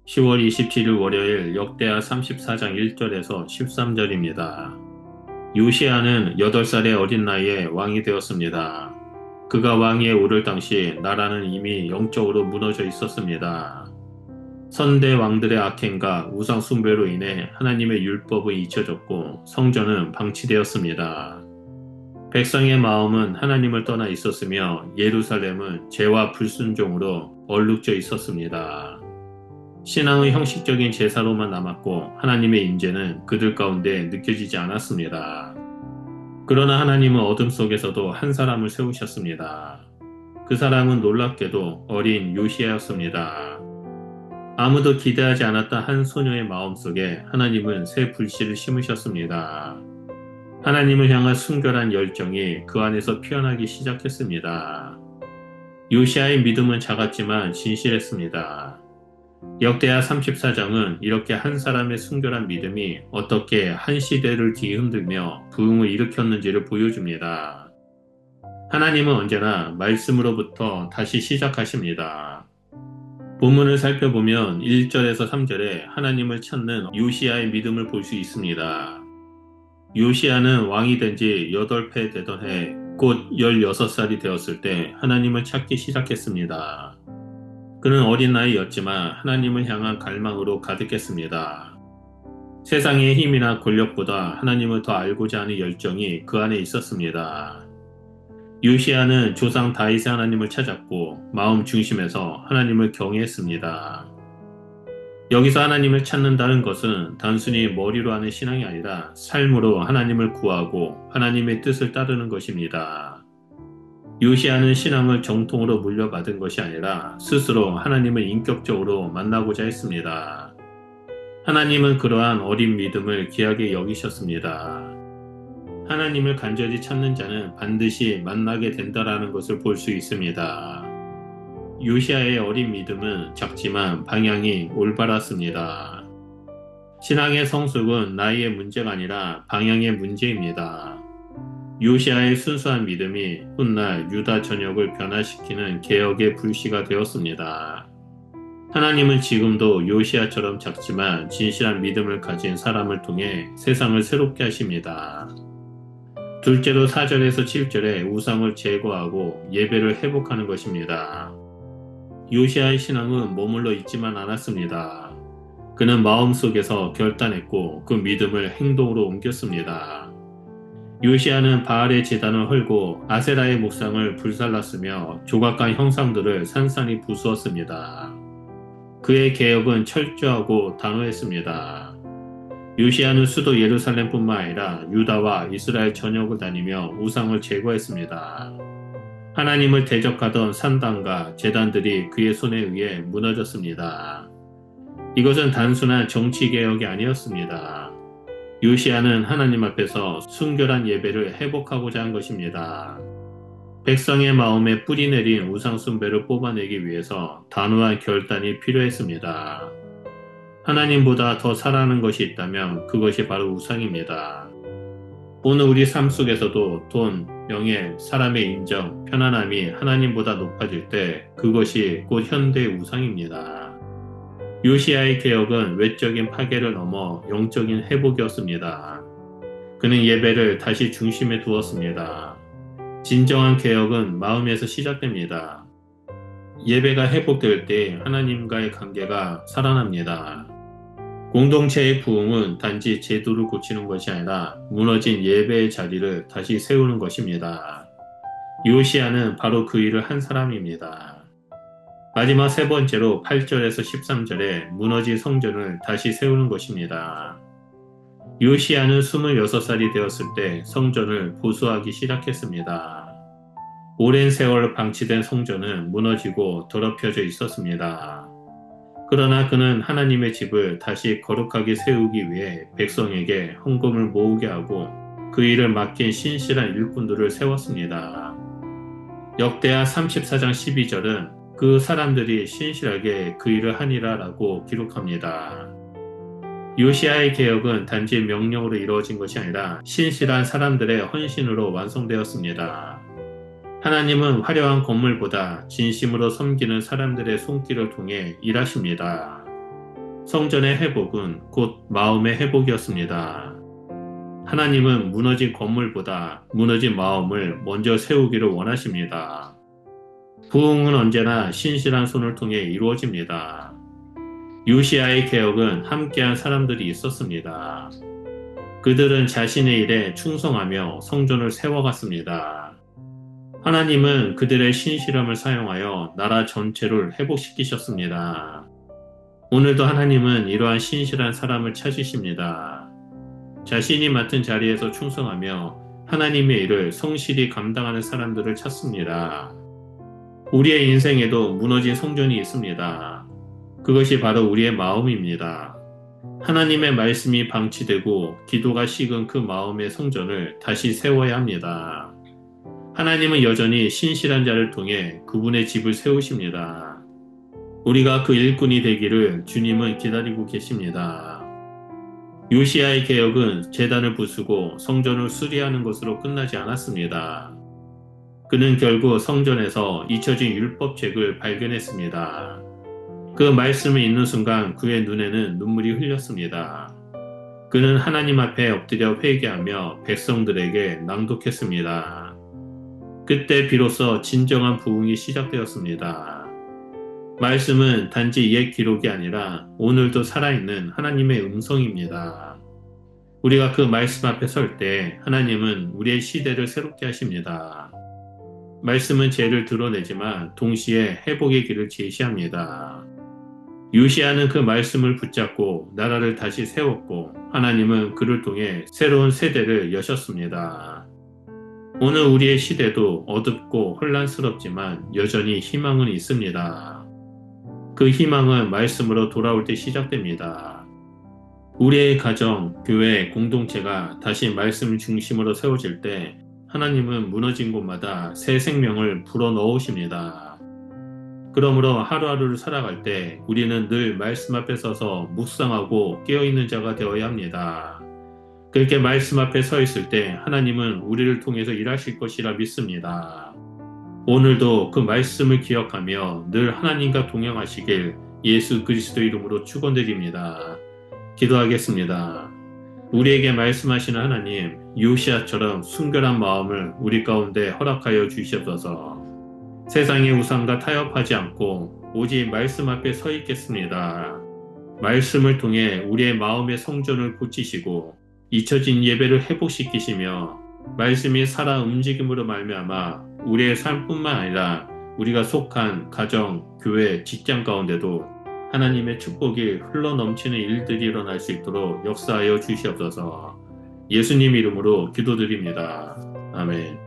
10월 27일 월요일 역대하 34장 1절에서 13절입니다. 요시야는 8살의 어린 나이에 왕이 되었습니다. 그가 왕위에 오를 당시 나라는 이미 영적으로 무너져 있었습니다. 선대 왕들의 악행과 우상 숭배로 인해 하나님의 율법은 잊혀졌고 성전은 방치되었습니다. 백성의 마음은 하나님을 떠나 있었으며 예루살렘은 죄와 불순종으로 얼룩져 있었습니다. 신앙의 형식적인 제사로만 남았고 하나님의 임재는 그들 가운데 느껴지지 않았습니다. 그러나 하나님은 어둠 속에서도 한 사람을 세우셨습니다. 그 사람은 놀랍게도 어린 요시야였습니다. 아무도 기대하지 않았던 한 소녀의 마음속에 하나님은 새 불씨를 심으셨습니다. 하나님을 향한 순결한 열정이 그 안에서 피어나기 시작했습니다. 요시야의 믿음은 작았지만 진실했습니다. 역대하 34장은 이렇게 한 사람의 순결한 믿음이 어떻게 한 시대를 뒤흔들며 부흥을 일으켰는지를 보여줍니다. 하나님은 언제나 말씀으로부터 다시 시작하십니다. 본문을 살펴보면 1절에서 3절에 하나님을 찾는 요시야의 믿음을 볼 수 있습니다. 요시야는 왕이 된 지 8회 되던 해, 곧 16살이 되었을 때 하나님을 찾기 시작했습니다. 그는 어린 나이였지만 하나님을 향한 갈망으로 가득했습니다. 세상의 힘이나 권력보다 하나님을 더 알고자 하는 열정이 그 안에 있었습니다. 요시야는 조상 다윗의 하나님을 찾았고 마음 중심에서 하나님을 경외했습니다. 여기서 하나님을 찾는다는 것은 단순히 머리로 하는 신앙이 아니라 삶으로 하나님을 구하고 하나님의 뜻을 따르는 것입니다. 요시야는 신앙을 정통으로 물려받은 것이 아니라 스스로 하나님을 인격적으로 만나고자 했습니다. 하나님은 그러한 어린 믿음을 귀하게 여기셨습니다. 하나님을 간절히 찾는 자는 반드시 만나게 된다라는 것을 볼 수 있습니다. 요시야의 어린 믿음은 작지만 방향이 올바랐습니다. 신앙의 성숙은 나이의 문제가 아니라 방향의 문제입니다. 요시야의 순수한 믿음이 훗날 유다 전역을 변화시키는 개혁의 불씨가 되었습니다. 하나님은 지금도 요시야처럼 작지만 진실한 믿음을 가진 사람을 통해 세상을 새롭게 하십니다. 둘째로 4절에서 7절에 우상을 제거하고 예배를 회복하는 것입니다. 요시야의 신앙은 머물러 있지만 않았습니다. 그는 마음속에서 결단했고 그 믿음을 행동으로 옮겼습니다. 요시야는 바알의 제단을 헐고 아세라의 목상을 불살랐으며 조각간 형상들을 산산히 부수었습니다. 그의 개혁은 철저하고 단호했습니다. 요시야는 수도 예루살렘뿐만 아니라 유다와 이스라엘 전역을 다니며 우상을 제거했습니다. 하나님을 대적하던 산당과 제단들이 그의 손에 의해 무너졌습니다. 이것은 단순한 정치개혁이 아니었습니다. 요시야는 하나님 앞에서 순결한 예배를 회복하고자 한 것입니다. 백성의 마음에 뿌리 내린 우상 숭배를 뽑아내기 위해서 단호한 결단이 필요했습니다. 하나님보다 더 사랑하는 것이 있다면 그것이 바로 우상입니다. 오늘 우리 삶 속에서도 돈, 명예, 사람의 인정, 편안함이 하나님보다 높아질 때 그것이 곧 현대의 우상입니다. 요시야의 개혁은 외적인 파괴를 넘어 영적인 회복이었습니다. 그는 예배를 다시 중심에 두었습니다. 진정한 개혁은 마음에서 시작됩니다. 예배가 회복될 때 하나님과의 관계가 살아납니다. 공동체의 부흥은 단지 제도를 고치는 것이 아니라 무너진 예배의 자리를 다시 세우는 것입니다. 요시야는 바로 그 일을 한 사람입니다. 마지막 세 번째로 8절에서 13절에 무너진 성전을 다시 세우는 것입니다. 요시야는 26살이 되었을 때 성전을 보수하기 시작했습니다. 오랜 세월 방치된 성전은 무너지고 더럽혀져 있었습니다. 그러나 그는 하나님의 집을 다시 거룩하게 세우기 위해 백성에게 헌금을 모으게 하고 그 일을 맡긴 신실한 일꾼들을 세웠습니다. 역대하 34장 12절은 그 사람들이 신실하게 그 일을 하니라 라고 기록합니다. 요시야의 개혁은 단지 명령으로 이루어진 것이 아니라 신실한 사람들의 헌신으로 완성되었습니다. 하나님은 화려한 건물보다 진심으로 섬기는 사람들의 손길을 통해 일하십니다. 성전의 회복은 곧 마음의 회복이었습니다. 하나님은 무너진 건물보다 무너진 마음을 먼저 세우기를 원하십니다. 부흥은 언제나 신실한 손을 통해 이루어집니다. 요시야의 개혁은 함께한 사람들이 있었습니다. 그들은 자신의 일에 충성하며 성전을 세워갔습니다. 하나님은 그들의 신실함을 사용하여 나라 전체를 회복시키셨습니다. 오늘도 하나님은 이러한 신실한 사람을 찾으십니다. 자신이 맡은 자리에서 충성하며 하나님의 일을 성실히 감당하는 사람들을 찾습니다. 우리의 인생에도 무너진 성전이 있습니다. 그것이 바로 우리의 마음입니다. 하나님의 말씀이 방치되고 기도가 식은 그 마음의 성전을 다시 세워야 합니다. 하나님은 여전히 신실한 자를 통해 그분의 집을 세우십니다. 우리가 그 일꾼이 되기를 주님은 기다리고 계십니다. 요시야의 개혁은 제단을 부수고 성전을 수리하는 것으로 끝나지 않았습니다. 그는 결국 성전에서 잊혀진 율법책을 발견했습니다. 그 말씀을 읽는 순간 그의 눈에는 눈물이 흘렸습니다. 그는 하나님 앞에 엎드려 회개하며 백성들에게 낭독했습니다. 그때 비로소 진정한 부흥이 시작되었습니다. 말씀은 단지 옛 기록이 아니라 오늘도 살아있는 하나님의 음성입니다. 우리가 그 말씀 앞에 설 때 하나님은 우리의 시대를 새롭게 하십니다. 말씀은 죄를 드러내지만 동시에 회복의 길을 제시합니다. 요시야는 그 말씀을 붙잡고 나라를 다시 세웠고 하나님은 그를 통해 새로운 세대를 여셨습니다. 오늘 우리의 시대도 어둡고 혼란스럽지만 여전히 희망은 있습니다. 그 희망은 말씀으로 돌아올 때 시작됩니다. 우리의 가정, 교회, 공동체가 다시 말씀 중심으로 세워질 때 하나님은 무너진 곳마다 새 생명을 불어넣으십니다. 그러므로 하루하루를 살아갈 때 우리는 늘 말씀 앞에 서서 묵상하고 깨어있는 자가 되어야 합니다. 그렇게 말씀 앞에 서 있을 때 하나님은 우리를 통해서 일하실 것이라 믿습니다. 오늘도 그 말씀을 기억하며 늘 하나님과 동행하시길 예수 그리스도 이름으로 축원드립니다. 기도하겠습니다. 우리에게 말씀하시는 하나님, 요시야처럼 순결한 마음을 우리 가운데 허락하여 주시옵소서. 세상의 우상과 타협하지 않고 오직 말씀 앞에 서 있겠습니다. 말씀을 통해 우리의 마음의 성전을 고치시고 잊혀진 예배를 회복시키시며 말씀이 살아 움직임으로 말미암아 우리의 삶뿐만 아니라 우리가 속한 가정, 교회, 직장 가운데도 하나님의 축복이 흘러넘치는 일들이 일어날 수 있도록 역사하여 주시옵소서. 예수님 이름으로 기도드립니다. 아멘.